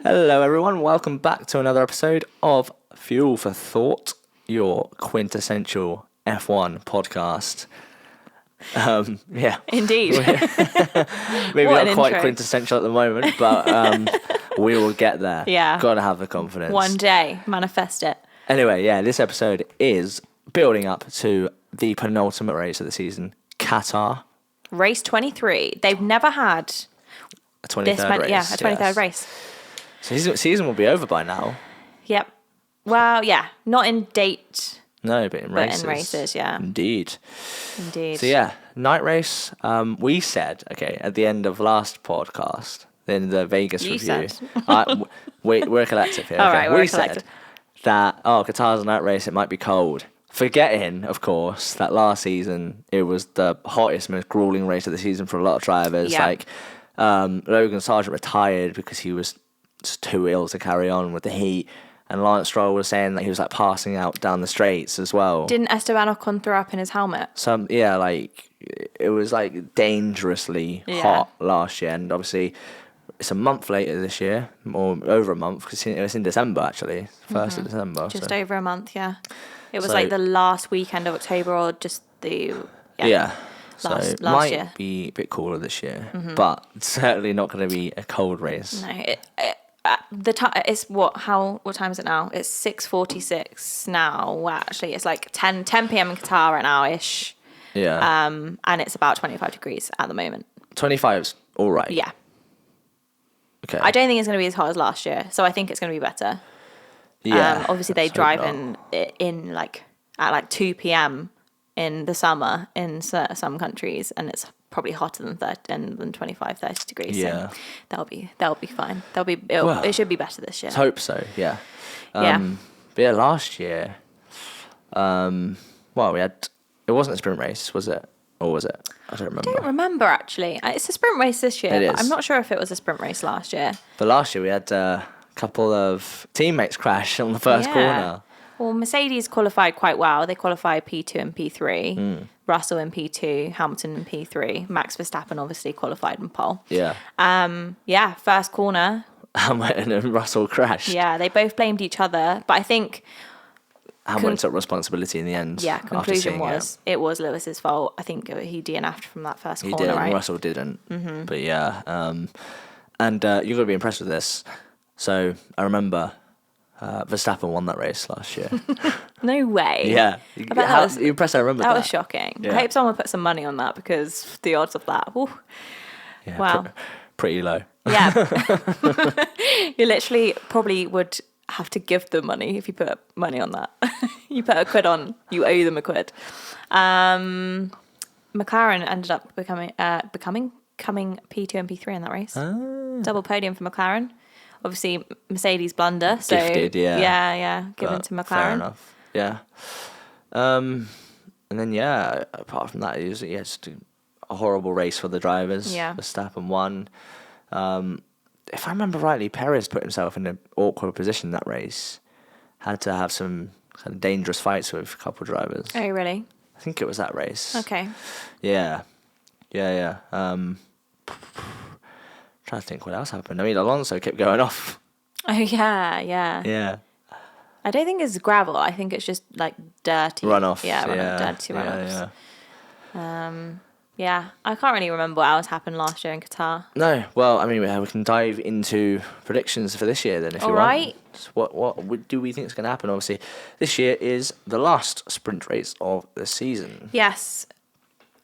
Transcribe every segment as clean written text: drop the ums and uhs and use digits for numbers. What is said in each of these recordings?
Hello, everyone. Welcome back to another episode of Fuel for Thought, your quintessential F1 podcast. Yeah. Indeed. Maybe What not an quite intro. quintessential at the moment, but we will get there. Yeah. Gotta have the confidence. One day, manifest it. Anyway, yeah, this episode is building up to the penultimate race of the season, Qatar. Race 23. They've never had A 23rd this many. race. Yeah, a 23rd yes. race. So season will be over by now. Yep. Well, yeah, not in date, No, but in but races. in races, yeah. Indeed. Indeed. So yeah, night race. We said at the end of last podcast, in the Vegas You review. said. We're a collective here. All okay? right, we're we a collective. said that Qatar's a night race. It might be cold. Forgetting, of course, that last season it was the hottest, most grueling race of the season for a lot of drivers. Yeah. Like Logan Sargent retired because he was just too ill to carry on with the heat. And Lance Stroll was saying that he was like passing out down the straights as well. Didn't Esteban Ocon throw up in his helmet? It was like dangerously Yeah. hot last year, and obviously it's a month later this year, or over a month, because it was in December actually, 1st of December. Just so. over a month, yeah. It was So- like the last weekend of October or just the... Yeah. So Last it might year. be a bit cooler this year, but it's certainly not going to be a cold race. No, the time it's what time is it now? It's 6:46 now. Well, actually, it's like 10 p.m. in Qatar right now ish. Yeah. And it's about 25 degrees at the moment. 25's all right. Yeah, Okay. I don't think it's going to be as hot as last year, so I think it's going to be better. Yeah. Obviously they let's hope drive not. in like at like 2 p.m. in the summer in some countries, and it's probably hotter than 25, 30 degrees. Yeah. So that'll be fine. Well, It should be better this year. Let's hope so. Yeah. Yeah. But yeah, last year, it wasn't a sprint race, was it? Or was it? I don't remember. I don't remember actually. It's a sprint race this year, It but is. I'm not sure if it was a sprint race last year. But last year we had a couple of teammates crash on the first corner. Well, Mercedes qualified quite well. They qualified P2 and P3. Russell in P2, Hamilton in P3. Max Verstappen obviously qualified in pole. Yeah. Yeah, first corner. Hamilton and Russell crashed. Yeah, they both blamed each other, but I think Hamilton took responsibility in the end. yeah, after conclusion seeing was it was Lewis's fault. I think he DNF'd from that first He corner, did, right? and Russell didn't. But yeah. And you're going to be impressed with this. So I remember Verstappen won that race last year. No way. Yeah. I bet that was- You're impressed I remember that? That was shocking. Yeah. I hope someone put some money on that because the odds of that. Whew. Yeah, Wow. pretty low. Yeah. You literally probably would have to give them money if you put money on that. You put £1 on, you owe them £1. McLaren ended up coming P2 and P3 in that race. Double podium for McLaren. Obviously, Mercedes blunder. So Gifted, yeah. Yeah. Given But to McLaren. Fair enough. Yeah. And then, yeah, apart from that, it was just a horrible race for the drivers. Yeah. Verstappen won. If I remember rightly, Perez put himself in an awkward position in that race. Had to have some kind of dangerous fights with a couple of drivers. Oh, really? I think it was that race. Okay. Yeah. Trying to think what else happened. I mean, Alonso kept going off. Oh, yeah. Yeah. I don't think it's gravel. I think it's just like dirty. Runoff. Yeah, dirty runoffs. Yeah, I can't really remember what else happened last year in Qatar. No, well, I mean, we can dive into predictions for this year then, if you All want. right. So what do we think is going to happen? Obviously, this year is the last sprint race of the season. Yes.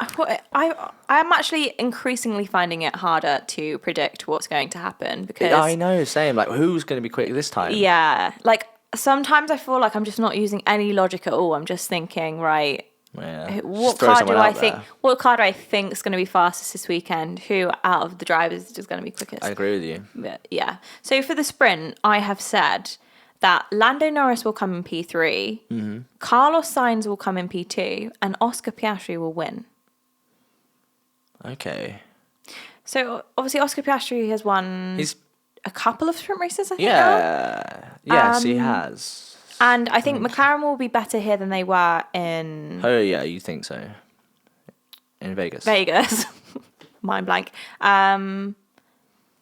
I'm actually increasingly finding it harder to predict what's going to happen because... I know, same. Like, who's going to be quick this time? Yeah, like, sometimes I feel like I'm just not using any logic at all. I'm just thinking, right... Yeah. What Just throw car do someone I out think? there. What car do I think is going to be fastest this weekend? Who out of the drivers is just going to be quickest? I agree with you. But, yeah. So for the sprint, I have said that Lando Norris will come in P3, Carlos Sainz will come in P2, and Oscar Piastri will win. Okay. So obviously Oscar Piastri has won He's a couple of sprint races, I think. Now. yeah. Yes, he has. And I think McLaren will be better here than they were in Oh yeah, you think so? In Vegas. Vegas. Mind blank.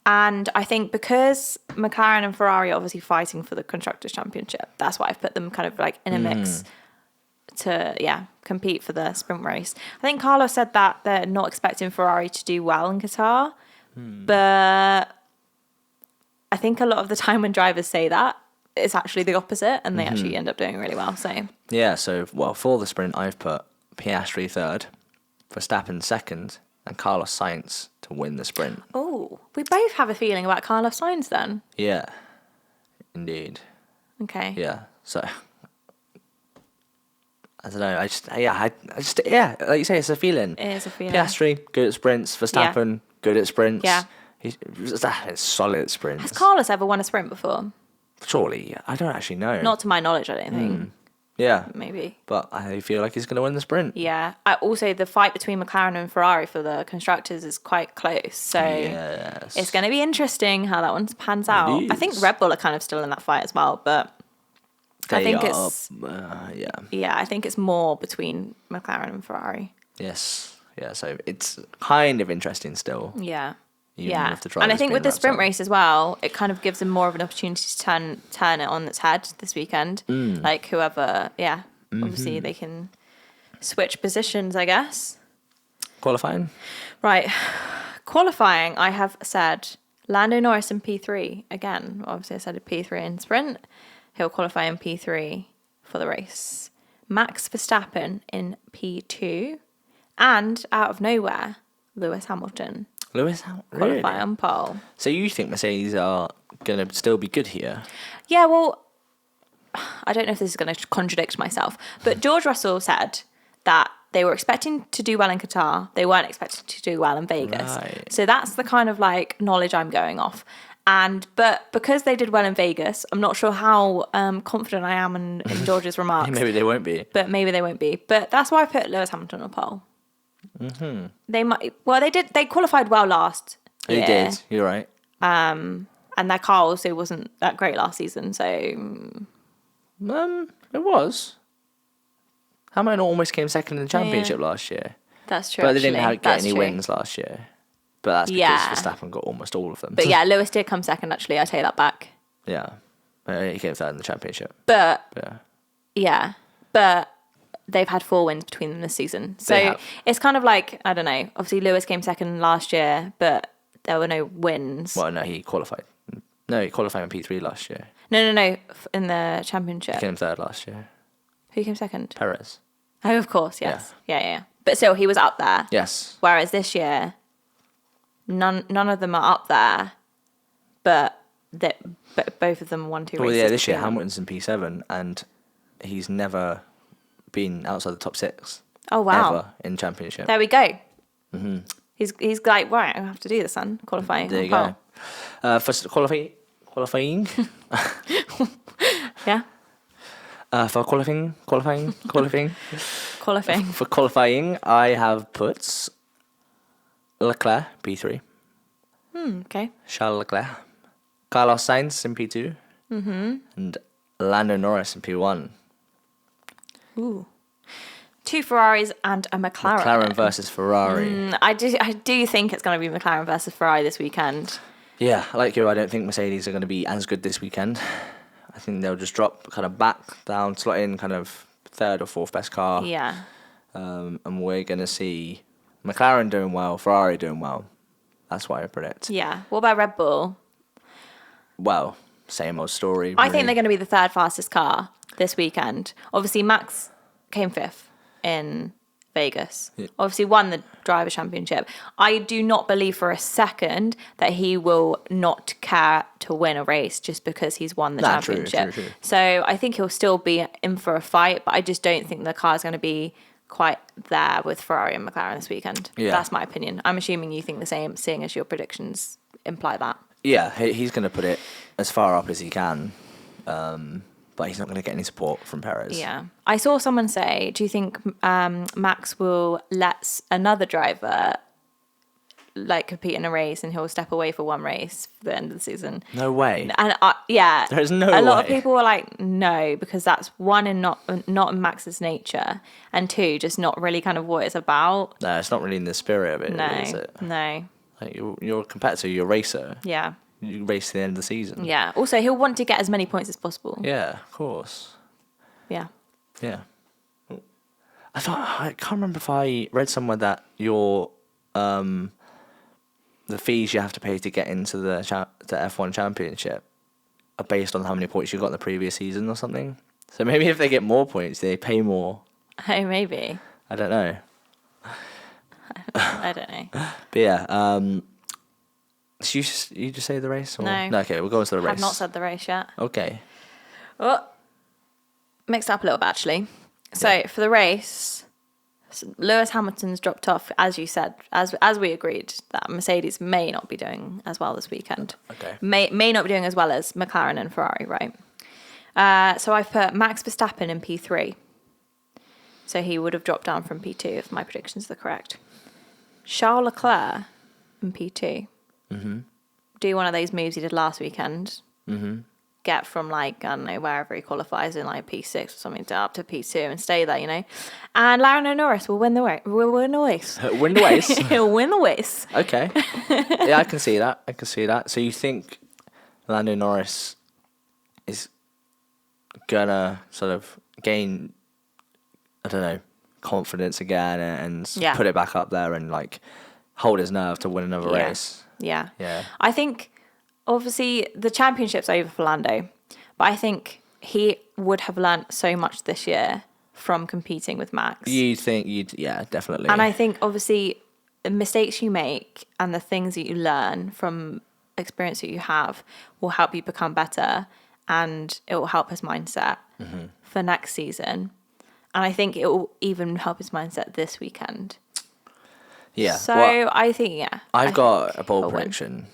And I think because McLaren and Ferrari are obviously fighting for the Constructors' Championship, that's why I've put them kind of like in a mix to, compete for the sprint race. I think Carlos said that they're not expecting Ferrari to do well in Qatar, but I think a lot of the time when drivers say that, it's actually the opposite, and they actually end up doing really well. So Yeah, so, for the sprint, I've put Piastri third, Verstappen second, and Carlos Sainz to win the sprint. oh, we both have a feeling about Carlos Sainz then. Yeah, indeed. Okay. Yeah, so I don't know. I just like you say, it's a feeling. It is a feeling. Piastri good at sprints. Verstappen good at sprints. Yeah. He's solid at sprints. Has Carlos ever won a sprint before? Surely, I don't actually know. Not to my knowledge, I don't think. Yeah, Maybe. but I feel like he's going to win the sprint. Yeah. Also, the fight between McLaren and Ferrari for the constructors is quite close. So Yes. it's going to be interesting how that one pans out. I think is. Red Bull are kind of still in that fight as well, but I think They it's yeah. I think it's more between McLaren and Ferrari. Yes. Yeah. So it's kind of interesting still. Yeah. Even Yeah. if the And I drivers think with being the sprint wrapped up. race as well, it kind of gives them more of an opportunity to turn it on its head this weekend. Like whoever, obviously they can switch positions, I guess. Qualifying. Right. Qualifying, I have said Lando Norris in P3 again. Obviously, I said a P3 in sprint. He'll qualify in P3 for the race. Max Verstappen in P2. And out of nowhere, Lewis Hamilton qualify on pole. So you think Mercedes are going to still be good here? Yeah, well, I don't know if this is going to contradict myself, but George Russell said that they were expecting to do well in Qatar. They weren't expecting to do well in Vegas. Right. So that's the kind of like knowledge I'm going off. But because they did well in Vegas, I'm not sure how confident I am in George's remarks. Maybe they won't be. But maybe they won't be. But that's why I put Lewis Hamilton on pole. Mm-hmm. They might. Well, they did. They qualified well last year. They did. You're right. And their car also wasn't that great last season. So It was. Hamilton almost came second in the championship last year, that's true. but they didn't actually. get That's any true. wins last year. But that's because Yeah. Verstappen got almost all of them. But yeah, Lewis did come second. Actually, I take that back. Yeah, he came third in the championship. But Yeah, but they've had 4 wins between them this season. They So have. it's kind of like, I don't know. Obviously, Lewis came second last year, but there were no wins. well, no, he qualified. No, he qualified in P3 last year. No. In the championship, He came third last year. who came second? Perez. Oh, of course, yes, yeah. But still, he was up there. Yes. Whereas this year, none of them are up there, but both of them won 2 races. Well, yeah, this year between them. Hamilton's in P7, and he's never been outside the top 6. Oh wow! Ever in championship. There we go. Mm-hmm. He's like, right, I have to do this then. Qualifying. There you on go. For qualifying. Yeah. For qualifying. Qualifying. For qualifying, I have put Leclerc P3, Okay. Charles Leclerc, Carlos Sainz in P2, and Lando Norris in P1. Ooh. 2 Ferraris and a McLaren. McLaren versus Ferrari. I do think it's going to be McLaren versus Ferrari this weekend. Yeah, like you, I don't think Mercedes are going to be as good this weekend. I think they'll just drop kind of back down, slot in kind of 3rd or 4th best car. Yeah. And we're going to see McLaren doing well, Ferrari doing well. That's what I predict. Yeah. What about Red Bull? Well, same old story. I think really. they're going to be the 3rd fastest car this weekend. Obviously, Max came 5th in Vegas. Yeah. Obviously, won the driver championship. I do not believe for a second that he will not care to win a race just because he's won the championship. True. So I think he'll still be in for a fight, but I just don't think the car's going to be quite there with Ferrari and McLaren this weekend. Yeah. That's my opinion. I'm assuming you think the same, seeing as your predictions imply that. Yeah, he's going to put it as far up as he can. But he's not going to get any support from Perez. Yeah. I saw someone say, do you think Max will let another driver like compete in a race and he'll step away for one race for the end of the season? No way. And There's no A lot of way. people were like, no, because that's one, in not in Max's nature, and 2, just not really kind of what it's about. No, it's not really in the spirit of it, No, is it? no. Like you're a competitor, you're a racer. Yeah. You race to the end of the season. Yeah. Also, he'll want to get as many points as possible. Yeah, of course. Yeah. Yeah. I can't remember if I read somewhere that the fees you have to pay to get into the F1 Championship are based on how many points you got in the previous season or something. So maybe if they get more points, they pay more. Oh, maybe. I don't know. I don't know. But yeah, did you just say the race? Or? No. Okay, we'll go into the race. I've not said the race yet. Okay. Oh, mixed up a little bit, actually. So for the race, Lewis Hamilton's dropped off, as you said, as we agreed, that Mercedes may not be doing as well this weekend. Okay. May not be doing as well as McLaren and Ferrari, right? So I've put Max Verstappen in P3. So he would have dropped down from P2 if my predictions are correct. Charles Leclerc in P2. Mm-hmm. Do one of those moves he did last weekend. Mm-hmm. Get from I don't know, wherever he qualifies in P6 or something up to P2 and stay there, And Lando Norris will win the race. Will win the race. Win the race. He'll win the race. Okay. Yeah, I can see that. So you think Lando Norris is gonna sort of gain, I don't know, confidence again and put it back up there and hold his nerve to win another race? Yeah. Yeah. I think obviously the championship's over for Lando, but I think he would have learnt so much this year from competing with Max. Yeah, definitely. And I think obviously the mistakes you make and the things that you learn from experience that you have will help you become better, and it will help his mindset for next season. And I think it will even help his mindset this weekend. Yeah. So well, I think, I've got a bold prediction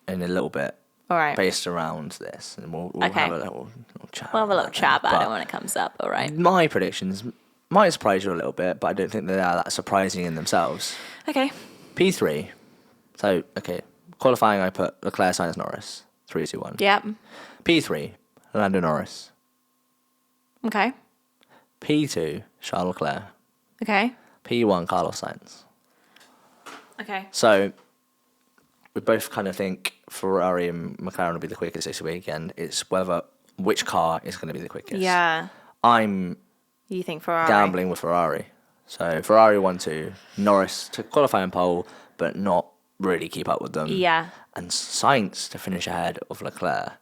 in a little bit. All right. Based around this, and we'll have a little chat. We'll have a little chat about it when it comes up, all right? My predictions might surprise you a little bit, but I don't think they are that surprising in themselves. Okay. P3. So, okay, qualifying I put Leclerc, Sainz, Norris. 3, 2, 1. Yep. P3, Lando Norris. Okay. P2, Charles Leclerc. Okay. P1, Carlos Sainz. Okay. So, we both kind of think Ferrari and McLaren will be the quickest this weekend. It's which car is going to be the quickest. Yeah. You think Ferrari? Gambling with Ferrari. So Ferrari 1-2, Norris to qualify and pole, but not really keep up with them. Yeah. And Sainz to finish ahead of Leclerc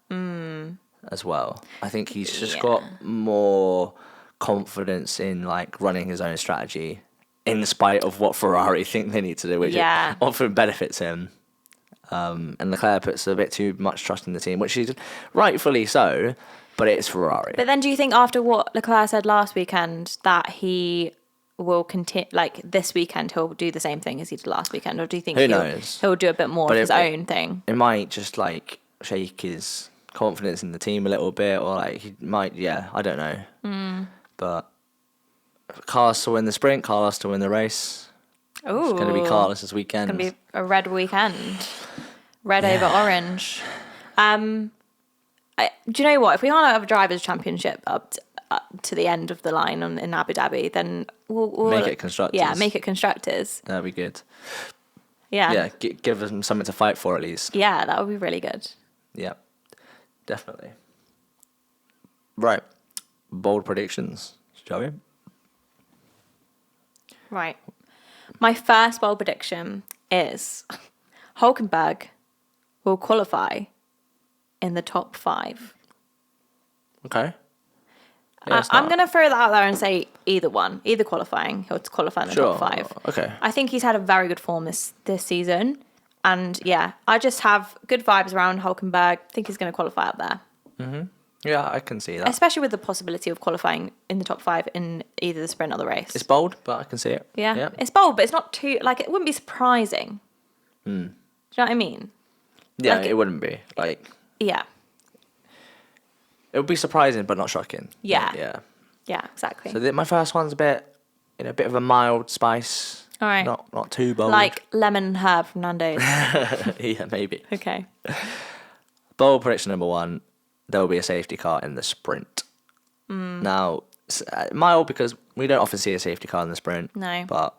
as well. I think he's just got more confidence in running his own strategy in spite of what Ferrari think they need to do, which often benefits him. And Leclerc puts a bit too much trust in the team, which is rightfully so, but it's Ferrari. But then do you think after what Leclerc said last weekend that he will continue, this weekend he'll do the same thing as he did last weekend? Or do you think he'll do a bit more of his own thing? It might just shake his confidence in the team a little bit, or he might, I don't know. But Carlos to win the sprint, Carlos to win the race. Ooh. It's going to be Carlos this weekend. It's going to be a red weekend. Red over orange. Do you know what? If we can't have a drivers' championship up to the end of the line in Abu Dhabi, then we'll make it constructors. Yeah, make it constructors. That'd be good. Yeah. Yeah, give them something to fight for at least. Yeah, that would be really good. Yeah, definitely. Right. Bold predictions, shall we? Right. My first bold prediction is Hulkenberg will qualify in the top 5. Okay. Yeah, I'm going to throw that out there and say either qualifying. He'll qualify in the top 5. Okay. I think he's had a very good form this season. And yeah, I just have good vibes around Hulkenberg. I think he's going to qualify up there. Mm-hmm. Yeah, I can see that. Especially with the possibility of qualifying in the top 5 in either the sprint or the race. It's bold, but I can see it. Yeah. It's bold, but it's not too, it wouldn't be surprising. Do you know what I mean? Yeah, it wouldn't be. Yeah. It would be surprising, but not shocking. Yeah. Yeah. Yeah, exactly. So my first one's a bit of a mild spice. All right. Not too bold. Like lemon herb from Nando's. Yeah, maybe. Okay. Bold prediction number 1, there will be a safety car in the sprint. Now, mild because we don't often see a safety car in the sprint. No. But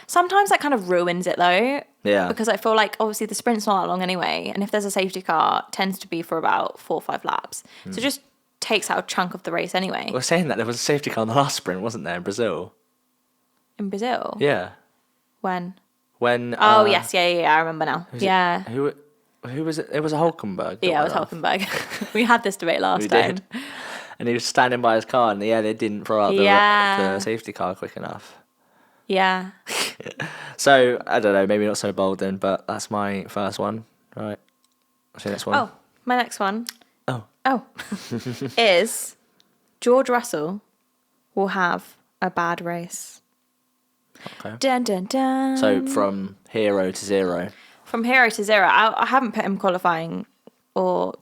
Sometimes that kind of ruins it though. Yeah. Because I feel like obviously the sprint's not that long anyway, and if there's a safety car, it tends to be for about 4 or 5 laps. So it just takes out a chunk of the race anyway. We're saying that there was a safety car in the last sprint, wasn't there, in Brazil? In Brazil? Yeah. When? When? Oh yes, yeah, I remember now. Yeah. Who was it? It was a Hulkenberg. Yeah, it was Hulkenberg. We had this debate last We time. did. And he was standing by his car, and they didn't throw out the safety car quick enough. Yeah. So, I don't know, maybe not so bold then, but that's my first one. Right. What's your next one? Oh, my next one. Oh. Is George Russell will have a bad race. Okay. Dun, dun, dun. So, from hero to zero. From hero to zero. I haven't put him qualifying, well.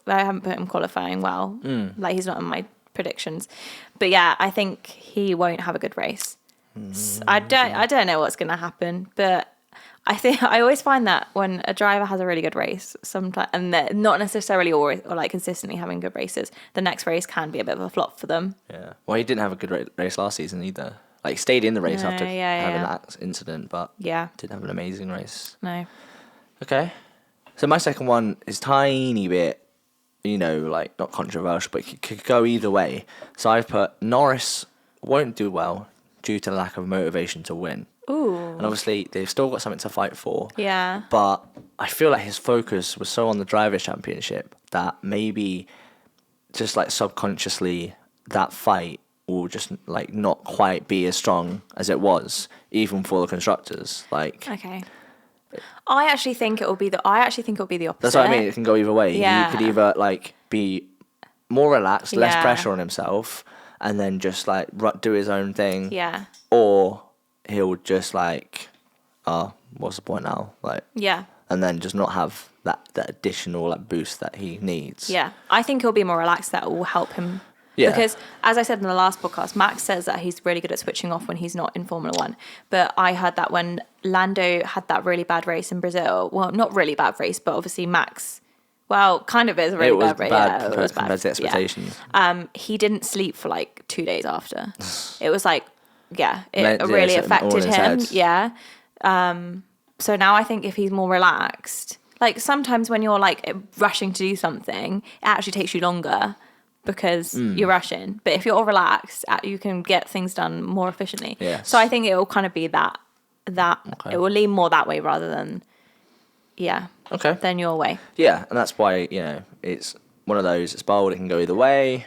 Like, he's not in my predictions. But yeah, I think he won't have a good race. I don't know what's going to happen, but I always find that when a driver has a really good race, sometimes, and they're not necessarily always or like consistently having good races, the next race can be a bit of a flop for them. Yeah. Well, he didn't have a good race last season either. Like, he stayed in the race after having that incident, but didn't have an amazing race. No. Okay. So my second one is tiny bit, like not controversial, but it could go either way. So I've put Norris won't do well due to lack of motivation to win. Ooh. And obviously they've still got something to fight for. Yeah. But I feel like his focus was so on the Drivers' Championship that maybe just like subconsciously that fight will just like not quite be as strong as it was, even for the constructors. Like, okay. I actually think it will be the opposite. That's what I mean. It can go either way. Yeah. He could either like be more relaxed, less pressure on himself, and then just like do his own thing. Yeah. Or he'll just like, what's the point now? Like, yeah. And then just not have that additional like boost that he needs. Yeah. I think he'll be more relaxed. That will help him. Yeah. Because, as I said in the last podcast, Max says that he's really good at switching off when he's not in Formula One. But I heard that when Lando had that really bad race in Brazil, well, not really bad race, but obviously Max, well, kind of is a really bad race. Yeah, it was bad compared to expectations. Yeah. He didn't sleep for like 2 days after. It was like, it really affected him. Yeah. So now I think if he's more relaxed, like sometimes when you're like rushing to do something, it actually takes you longer because you're rushing. But if you're all relaxed, you can get things done more efficiently. Yes. So I think it will kind of be that Okay. it will lean more that way rather than than your way. Yeah, and that's why it's one of those. It's bold. It can go either way,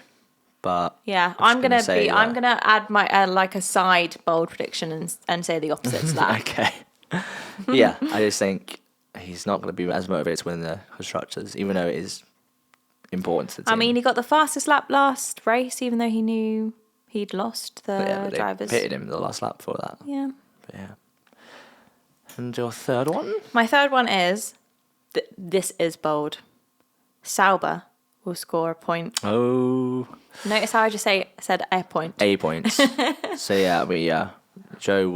but I'm gonna add my like a side bold prediction and say the opposite to that. Okay. Yeah, I just think he's not going to be as motivated to win the constructors, even though it is important to the team. I mean, he got the fastest lap last race, even though he knew he'd lost the drivers. They pitted him the last lap for that. Yeah. But yeah. And your third one? My third one is, this is bold. Sauber will score a point. Oh. Notice how I just said a point. A point. So Joe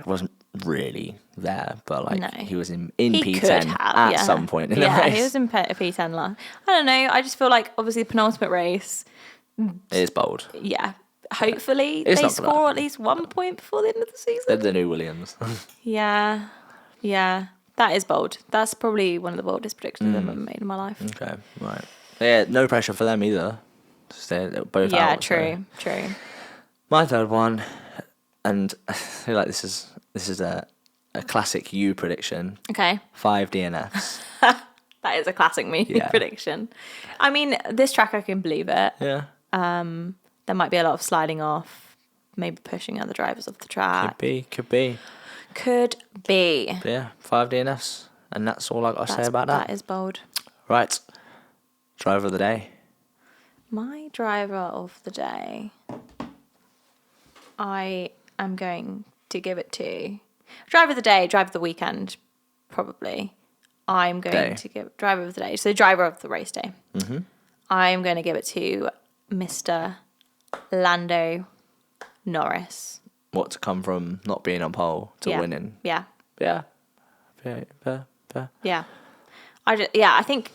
wasn't really there, but like he was in P10 at some point in the race. He was in P10 last. I don't know. I just feel like obviously the penultimate race. It is bold. Yeah. Hopefully they score at least 1 point before the end of the season. They're the new Williams. Yeah. That is bold. That's probably one of the boldest predictions I've ever made in my life. Okay, right. Yeah, no pressure for them either. They're both out. Yeah, true. My third one, and I feel like this is a classic you prediction. Okay. 5 DNFs. That is a classic me prediction. I mean, this track I can believe it. Yeah. There might be a lot of sliding off, maybe pushing other drivers off the track. Could be. But yeah, 5 DNFs. And that's all I got to say about that. That is bold. Right. Driver of the day. My driver of the day, I am going to give it to... Driver of the day, driver of the weekend, probably. I'm going to give... Driver of the day. So driver of the race day. Mm-hmm. I'm going to give it to Mr. Lando Norris. What, to come from not being on pole to winning? Yeah. Yeah. Yeah. I think,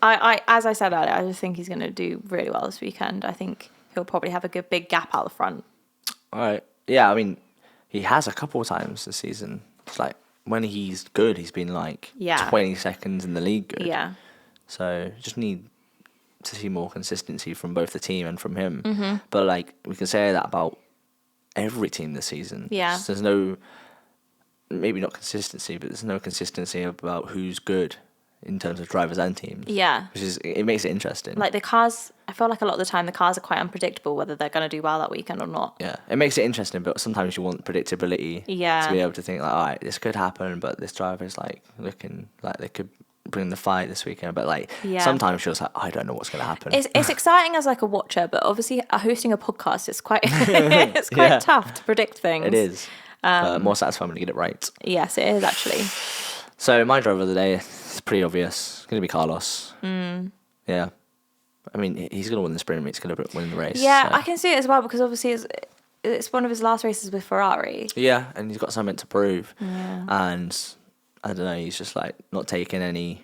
as I said earlier, I just think he's going to do really well this weekend. I think he'll probably have a good big gap out the front. All right. Yeah, I mean, he has a couple of times this season. It's like when he's good, he's been like 20 seconds in the league good. Yeah. So just need to see more consistency from both the team and from him. But like we can say that about every team this season. Yeah. Just there's no, maybe not consistency, but there's no consistency about who's good in terms of drivers and teams. Yeah. Which is, it makes it interesting. Like the cars, I feel like a lot of the time the cars are quite unpredictable whether they're going to do well that weekend or not. Yeah, it makes it interesting, but sometimes you want predictability. Yeah. To be able to think like, all right, this could happen, but this driver's like looking like they could bring the fight this weekend. But like sometimes you're just like, I don't know what's going to happen. It's exciting as like a watcher, but obviously hosting a podcast is quite it's quite tough to predict things. It is. More satisfying when you get it right. Yes, it is actually. So my driver of the day is pretty obvious. It's going to be Carlos. Yeah. I mean, he's going to win the sprint. He's going to win the race. Yeah, so. I can see it as well because obviously it's one of his last races with Ferrari. Yeah, and he's got something to prove. Yeah. And I don't know, he's just like not taking any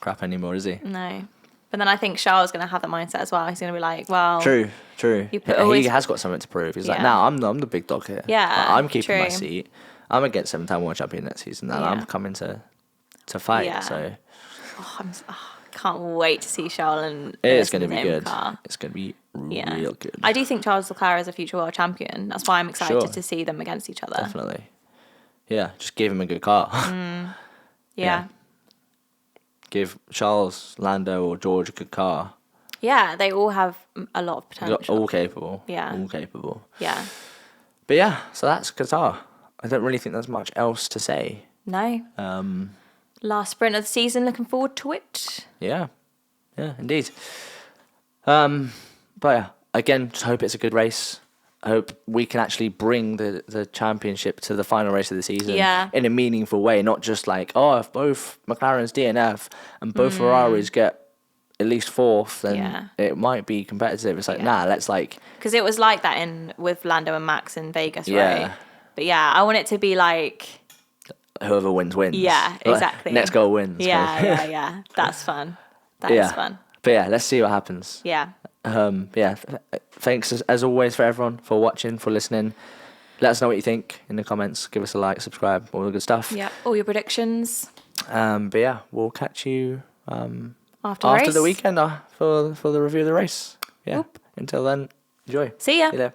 crap anymore, is he? No. But then I think Charles is going to have that mindset as well. He's going to be like, well... True. Always... He has got something to prove. He's like, nah, I'm the big dog here. Yeah, I'm keeping my seat. I'm against 7-time world champion next season, and I'm coming to fight. Yeah. So can't wait to see Charles and it's going to be good. Car. It's going to be real good. I do think Charles Leclerc is a future world champion. That's why I'm excited to see them against each other. Definitely. Yeah, just give him a good car. Yeah. Give Charles, Lando, or George a good car. Yeah, they all have a lot of potential. All capable. Yeah. All capable. Yeah. But yeah, so that's Qatar. I don't really think there's much else to say. No. Last sprint of the season, looking forward to it. Yeah, indeed. But yeah, again, just hope it's a good race. I hope we can actually bring the championship to the final race of the season in a meaningful way, not just like, if both McLaren's DNF and both Ferraris get at least fourth, then it might be competitive. It's like, let's like... Because it was like that with Lando and Max in Vegas, right? But yeah, I want it to be like... Whoever wins. Yeah, exactly. Next goal wins. Yeah. That's fun. That is fun. But yeah, let's see what happens. Yeah. Thanks as always for everyone for watching, for listening. Let us know what you think in the comments. Give us a like, subscribe, all the good stuff. Yeah, all your predictions. But yeah, we'll catch you after the weekend for the review of the race. Yeah. Until then, enjoy. See ya. See you there.